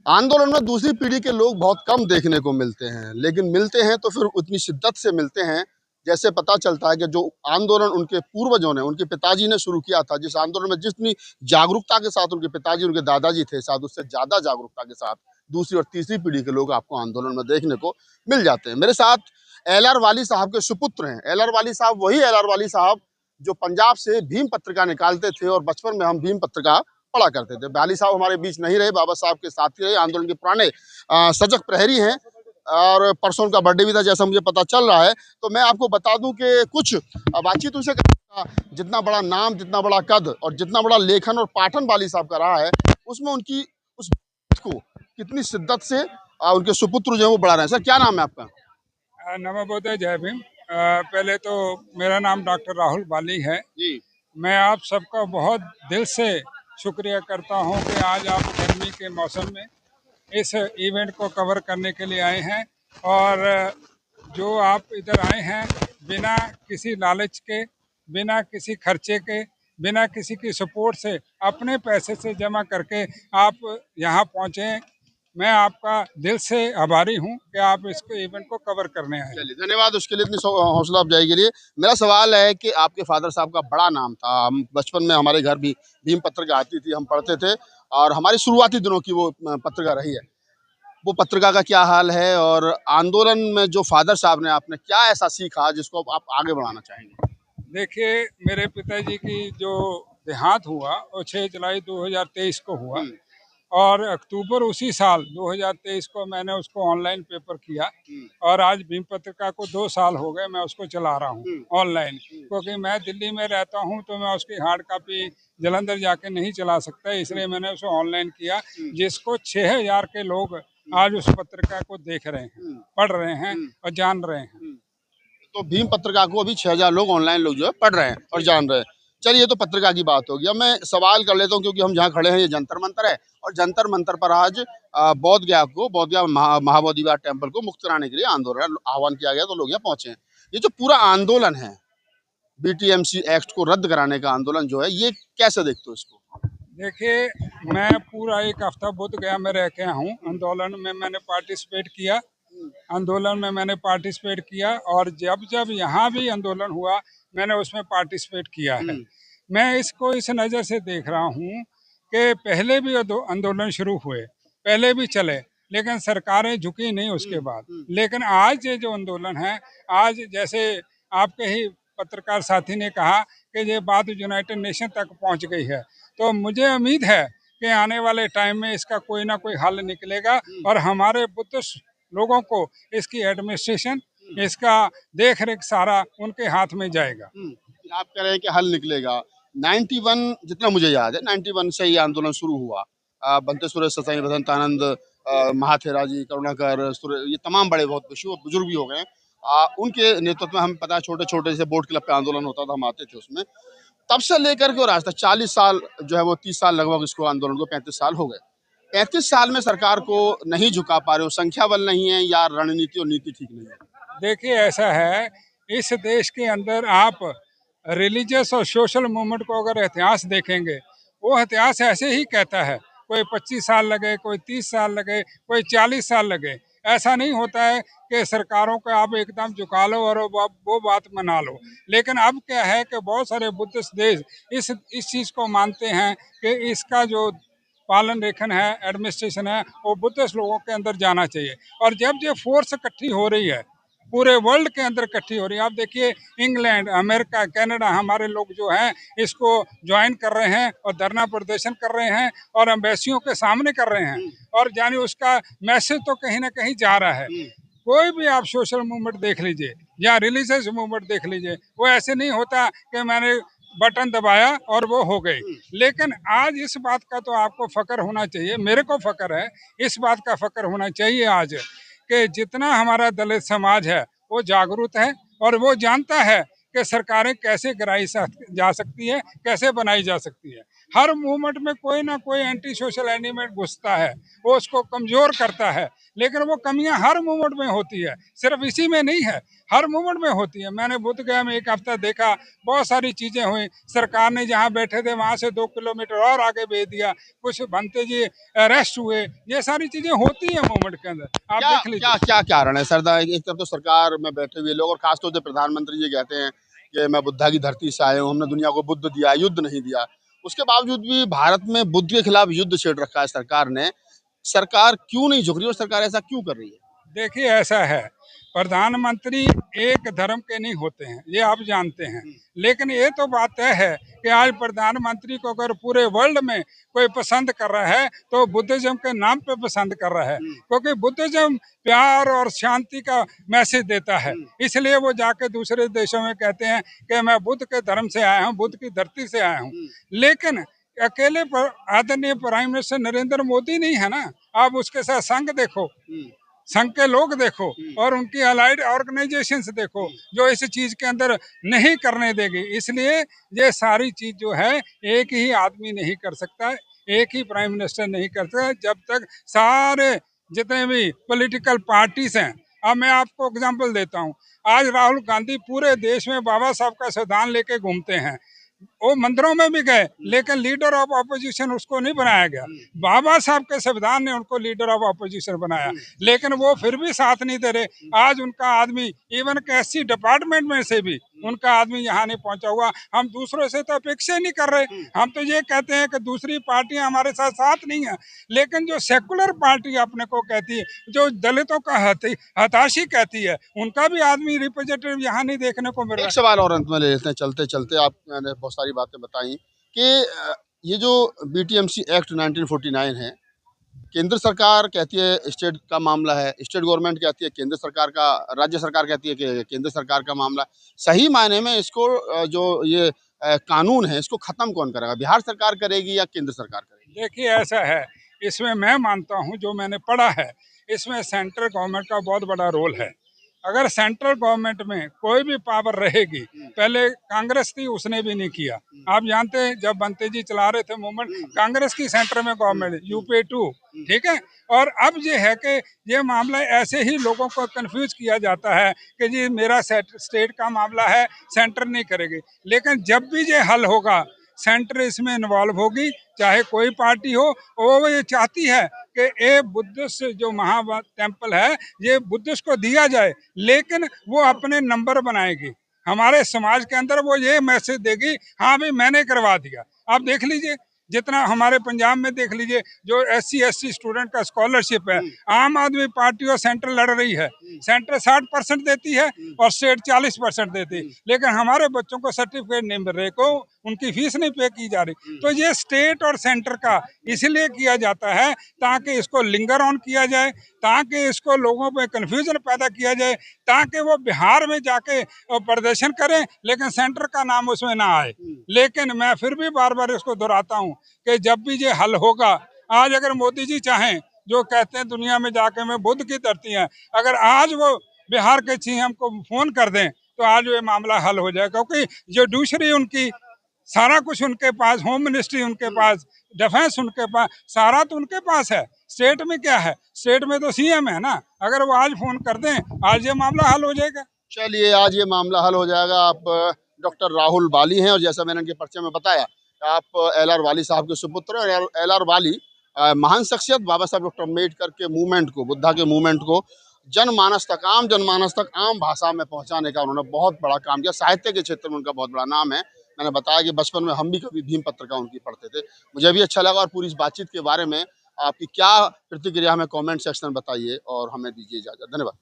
आंदोलन में दूसरी पीढ़ी के लोग बहुत कम देखने को मिलते हैं, लेकिन मिलते हैं तो फिर उतनी शिद्दत से मिलते हैं। जैसे पता चलता है कि जो आंदोलन उनके पूर्वजों ने, उनके पिताजी ने शुरू किया था, जिस आंदोलन में जितनी जागरूकता के साथ उनके पिताजी, उनके दादाजी थे, शायद उससे ज़्यादा जागरूकता के साथ दूसरी और तीसरी पीढ़ी के लोग आपको आंदोलन में देखने को मिल जाते हैं। मेरे साथ एल.आर. वाली साहब के सुपुत्र हैं। एल.आर. वाली साहब वही एल.आर. वाली साहब जो पंजाब से भीम पत्रिका निकालते थे और बचपन में हम भीम पत्रिका पढ़ा करते थे। वाली साहब हमारे बीच नहीं रहे, बाबा साहब के साथी रहे, आंदोलन के पुराने सजग प्रहरी हैं और परसों उनका बर्थडे भी था जैसा मुझे पता चल रहा है। तो मैं आपको बता दूं कि कुछ बातचीत उनसे जितना बड़ा नाम, जितना बड़ा कद और जितना बड़ा लेखन और पाठन वाली साहब का रहा है, उसमें उनकी उस को कितनी शिद्दत से उनके सुपुत्र जो है वो बढ़ा रहे हैं। सर क्या नाम है आपका? नमो बुद्धाय, जय भीम। पहले तो मेरा नाम डॉक्टर राहुल बाली है जी। मैं आप सबका बहुत दिल से शुक्रिया करता हूं कि आज आप गर्मी के मौसम में इस इवेंट को कवर करने के लिए आए हैं और जो आप इधर आए हैं बिना किसी लालच के, बिना किसी खर्चे के, बिना किसी की सपोर्ट से, अपने पैसे से जमा करके आप यहाँ पहुँचे। मैं आपका दिल से आभारी हूँ कि आप इसको इवेंट को कवर करने आए। चलिए धन्यवाद उसके लिए, इतनी हौसला अफजाई के लिए। मेरा सवाल है कि आपके फादर साहब का बड़ा नाम था, हम बचपन में हमारे घर भी भीम पत्रिका आती थी, हम पढ़ते थे और हमारी शुरुआती दिनों की वो पत्रिका रही है। वो पत्रिका का क्या हाल है और आंदोलन में जो फादर साहब ने आपने क्या ऐसा सीखा जिसको आप आगे बढ़ाना चाहेंगे? देखिए, मेरे पिताजी की जो देहांत हुआ वो 6 जुलाई 2023 को हुआ और अक्टूबर उसी साल 2023 को मैंने उसको ऑनलाइन पेपर किया और आज भीम पत्रिका को 2 साल हो गए मैं उसको चला रहा हूँ ऑनलाइन, क्योंकि मैं दिल्ली में रहता हूँ तो मैं उसकी हार्ड कॉपी जलंधर जाके नहीं चला सकता, इसलिए मैंने उसको ऑनलाइन किया, जिसको 6000 के लोग आज उस पत्रिका को देख रहे हैं, पढ़ रहे हैं और जान रहे हैं। तो भीम पत्रिका को अभी 6000 लोग ऑनलाइन लोग जो है पढ़ रहे हैं और जान रहे हैं। चलिए ये तो पत्रिका की बात होगी। अब मैं सवाल कर लेता हूँ क्योंकि हम जहाँ खड़े हैं ये जंतर मंतर है और जंतर मंतर पर आज बोध गया महाबोधि टेम्पल को मुक्त कराने के लिए आंदोलन आह्वान किया गया, तो लोग यहाँ पहुंचे हैं। ये जो पूरा आंदोलन है, BTMC एक्ट को रद्द कराने का आंदोलन जो है, ये कैसे देखते हो इसको? देखिए, मैं पूरा एक हफ्ता बोध गया में रह के हूँ, आंदोलन में मैंने पार्टिसिपेट किया, और जब जब यहाँ भी आंदोलन हुआ मैंने उसमें पार्टिसिपेट किया है। मैं इसको इस नज़र से देख रहा हूँ कि पहले भी आंदोलन शुरू हुए, पहले भी चले, लेकिन सरकारें झुकी नहीं उसके बाद। लेकिन आज ये जो आंदोलन है, आज जैसे आपके ही पत्रकार साथी ने कहा कि ये बात यूनाइटेड नेशन तक पहुंच गई है, तो मुझे उम्मीद है कि आने वाले टाइम में इसका कोई ना कोई हल निकलेगा और हमारे बुद्धिस्ट लोगों को इसकी एडमिनिस्ट्रेशन, इसका देख रेख सारा उनके हाथ में जाएगा। आप कह रहे हैं कि हल निकलेगा। 91 जितना मुझे याद है, 91 से ये आंदोलन शुरू हुआ। बनते सुरेश ससाई, बसंतानंद, महाथेरा जी, करुणाकर, ये तमाम बड़े बहुत बुजुर्ग भी हो गए। उनके नेतृत्व में हम पता है छोटे छोटे से बोट क्लब पे आंदोलन होता था, हम आते थे उसमें। तब से लेकर के और आज तक 40 साल जो है वो 30 साल लगभग इसको आंदोलन को 35 साल हो गए। 35 साल में सरकार को नहीं झुका पा रहे हो, संख्या बल नहीं है या रणनीति और नीति ठीक नहीं है? देखिए, ऐसा है, इस देश के अंदर आप रिलीजियस और सोशल मूवमेंट को अगर इतिहास देखेंगे, वो इतिहास ऐसे ही कहता है, कोई 25 साल लगे, कोई 30 साल लगे, कोई 40 साल लगे। ऐसा नहीं होता है कि सरकारों को आप एकदम झुका लो और वो बात मना लो। लेकिन अब क्या है कि बहुत सारे बुद्धिस्ट देश इस चीज़ को मानते हैं कि इसका जो पालन रेखन है, एडमिनिस्ट्रेशन है, वो बुद्धिस्ट लोगों के अंदर जाना चाहिए। और जब ये फोर्स इकट्ठी हो रही है, पूरे वर्ल्ड के अंदर इकट्ठी हो रही है, आप देखिए इंग्लैंड, अमेरिका, कनाडा, हमारे लोग जो हैं इसको ज्वाइन कर रहे हैं और धरना प्रदर्शन कर रहे हैं और एम्बेसियों के सामने कर रहे हैं, और यानी उसका मैसेज तो कहीं ना कहीं जा रहा है। कोई भी आप सोशल मूवमेंट देख लीजिए या रिलीजियस मूवमेंट देख लीजिए, वो ऐसे नहीं होता कि मैंने बटन दबाया और वो हो गई। लेकिन आज इस बात का तो आपको फक्र होना चाहिए, मेरे को फक्र है, इस बात का फक्र होना चाहिए आज कि जितना हमारा दलित समाज है वो जागरूक है और वो जानता है कि सरकारें कैसे गिराई जा सकती है, कैसे बनाई जा सकती है। हर मूवमेंट में कोई ना कोई एंटी सोशल एलिमेंट घुसता है, वो उसको कमज़ोर करता है, लेकिन वो कमियां हर मूवमेंट में होती है, सिर्फ इसी में नहीं है। हर मूवमेंट में होती है। मैंने बुद्ध गया में एक हफ्ता देखा, बहुत सारी चीजें हुई। सरकार ने जहाँ बैठे थे वहां से 2 किलोमीटर और आगे भेज दिया, कुछ बनते जी अरेस्ट हुए। ये सारी चीजें होती है मूवमेंट के अंदर, आप क्या देख क्या लीजिए। क्या कारण है सरदार? एक तरफ तो सरकार में बैठे हुए लोग और खासतौर से प्रधानमंत्री जी कहते हैं कि मैं बुद्धा की धरती से आया हूँ, हमने दुनिया को बुद्ध दिया, युद्ध नहीं दिया। उसके बावजूद भी भारत में बुद्ध के खिलाफ युद्ध छेड़ रखा है सरकार ने। सरकार क्यों नहीं झुक रही और सरकार ऐसा क्यों कर रही है? देखिए ऐसा है, प्रधानमंत्री एक धर्म के नहीं होते हैं, ये आप जानते हैं। लेकिन ये तो बात तय है कि आज प्रधानमंत्री को अगर पूरे वर्ल्ड में कोई पसंद कर रहा है तो बुद्धिज्म के नाम पे पसंद कर रहा है, क्योंकि बुद्धिज्म प्यार और शांति का मैसेज देता है। इसलिए वो जाके दूसरे देशों में कहते हैं कि मैं बुद्ध के धर्म से आया हूँ, बुद्ध की धरती से आया हूँ। लेकिन अकेले पर आदरणीय प्राइम मिनिस्टर नरेंद्र मोदी नहीं है ना, आप उसके साथ संघ देखो, संघ के लोग देखो और उनकी अलाइड ऑर्गेनाइजेशंस देखो जो इस चीज के अंदर नहीं करने देगी। इसलिए ये सारी चीज जो है एक ही आदमी नहीं कर सकता, एक ही प्राइम मिनिस्टर नहीं कर सकता, जब तक सारे जितने भी पॉलिटिकल पार्टीज हैं। अब मैं आपको एग्जांपल देता हूँ, आज राहुल गांधी पूरे देश में बाबा साहब का संविधान लेके घूमते हैं, वो मंदिरों में भी गए, लेकिन लीडर ऑफ ऑपोजिशन उसको नहीं बनाया गया। बाबा साहब के संविधान ने उनको लीडर ऑफ ऑपोजिशन बनाया, लेकिन वो फिर भी साथ नहीं दे रहे। आज उनका आदमी इवन के एससी डिपार्टमेंट में से भी उनका आदमी यहाँ नहीं पहुंचा हुआ। हम दूसरों से तो अपेक्षा ही नहीं कर रहे, हम तो ये कहते हैं कि दूसरी पार्टियां हमारे साथ साथ नहीं है। लेकिन जो सेकुलर पार्टी अपने को कहती है, जो दलितों का हताशी कहती है, उनका भी आदमी रिप्रेजेंटेटिव यहाँ नहीं देखने को मिल रहा एक है। सवाल और अंत में ले लेते हैं चलते चलते। आपने बहुत सारी बातें बताई कि ये जो बीटीएमसी एक्ट 1949 है, केंद्र सरकार कहती है स्टेट का मामला है, स्टेट गवर्नमेंट कहती है केंद्र सरकार का, राज्य सरकार कहती है कि केंद्र सरकार का मामला है। सही मायने में इसको जो ये कानून है इसको खत्म कौन करेगा? बिहार सरकार करेगी या केंद्र सरकार करेगी? देखिए ऐसा है, इसमें मैं मानता हूं, जो मैंने पढ़ा है, इसमें सेंट्रल गवर्नमेंट का बहुत बड़ा रोल है। अगर सेंट्रल गवर्नमेंट में कोई भी पावर रहेगी, पहले कांग्रेस थी उसने भी नहीं किया। आप जानते हैं जब बनते जी चला रहे थे मूवमेंट, कांग्रेस की सेंटर में गवर्नमेंट यूपीए 2, ठीक है। और अब ये है कि ये मामला ऐसे ही लोगों को कंफ्यूज किया जाता है कि जी मेरा स्टेट का मामला है, सेंटर नहीं करेगी। लेकिन जब भी ये हल होगा, सेंटर इसमें इन्वॉल्व होगी, चाहे कोई पार्टी हो। वो ये चाहती है कि ये बुद्धिस्ट जो महा टेम्पल है ये बुद्धिस्ट को दिया जाए, लेकिन वो अपने नंबर बनाएगी। हमारे समाज के अंदर वो ये मैसेज देगी, हाँ भाई मैंने करवा दिया। आप देख लीजिए, जितना हमारे पंजाब में देख लीजिए, जो SC ST स्टूडेंट का स्कॉलरशिप है, आम आदमी पार्टी और सेंटर लड़ रही है। सेंटर 60% देती है और स्टेट 40% देती है, लेकिन हमारे बच्चों को सर्टिफिकेट नहीं मिल रहे, को उनकी फीस नहीं पे की जा रही। तो ये स्टेट और सेंटर का इसलिए किया जाता है ताकि इसको लिंगर ऑन किया जाए, ताकि इसको लोगों में कन्फ्यूजन पैदा किया जाए, ताकि वो बिहार में जाके प्रदर्शन करें लेकिन सेंटर का नाम उसमें ना आए। लेकिन मैं फिर भी बार बार इसको दोहराता हूँ कि जब भी ये हल होगा, आज अगर मोदी जी चाहें, जो कहते हैं दुनिया में जाके मैं बुद्ध की धरती है, अगर आज वो बिहार के CM को फोन कर दें तो आज ये मामला हल हो जाए, क्योंकि जो दूसरी उनकी सारा कुछ उनके पास, होम मिनिस्ट्री उनके पास, डिफेंस उनके पास, सारा तो उनके पास है। स्टेट में क्या है? स्टेट में तो CM है ना। अगर वो आज फोन कर दें, आज ये मामला हल हो जाएगा। चलिए आज ये मामला हल हो जाएगा। आप डॉक्टर राहुल बाली हैं और जैसा मैंने इनके परिचय में बताया, आप LR वाली साहब के सुपुत्र और LR वाली महान शख्सियत बाबा साहब डॉक्टर अम्बेडकर के मूवमेंट को, बुद्धा के मूवमेंट को जनमानस तक, आम जनमानस तक आम भाषा में पहुंचाने का उन्होंने बहुत बड़ा काम किया। साहित्य के क्षेत्र में उनका बहुत बड़ा नाम है। मैंने बताया कि बचपन में हम भी कभी भीम पत्रिका उनकी पढ़ते थे। मुझे भी अच्छा लगा और पूरी इस बातचीत के बारे में आपकी क्या प्रतिक्रिया हमें कमेंट सेक्शन में बताइए और हमें दीजिए इजाज़त। धन्यवाद।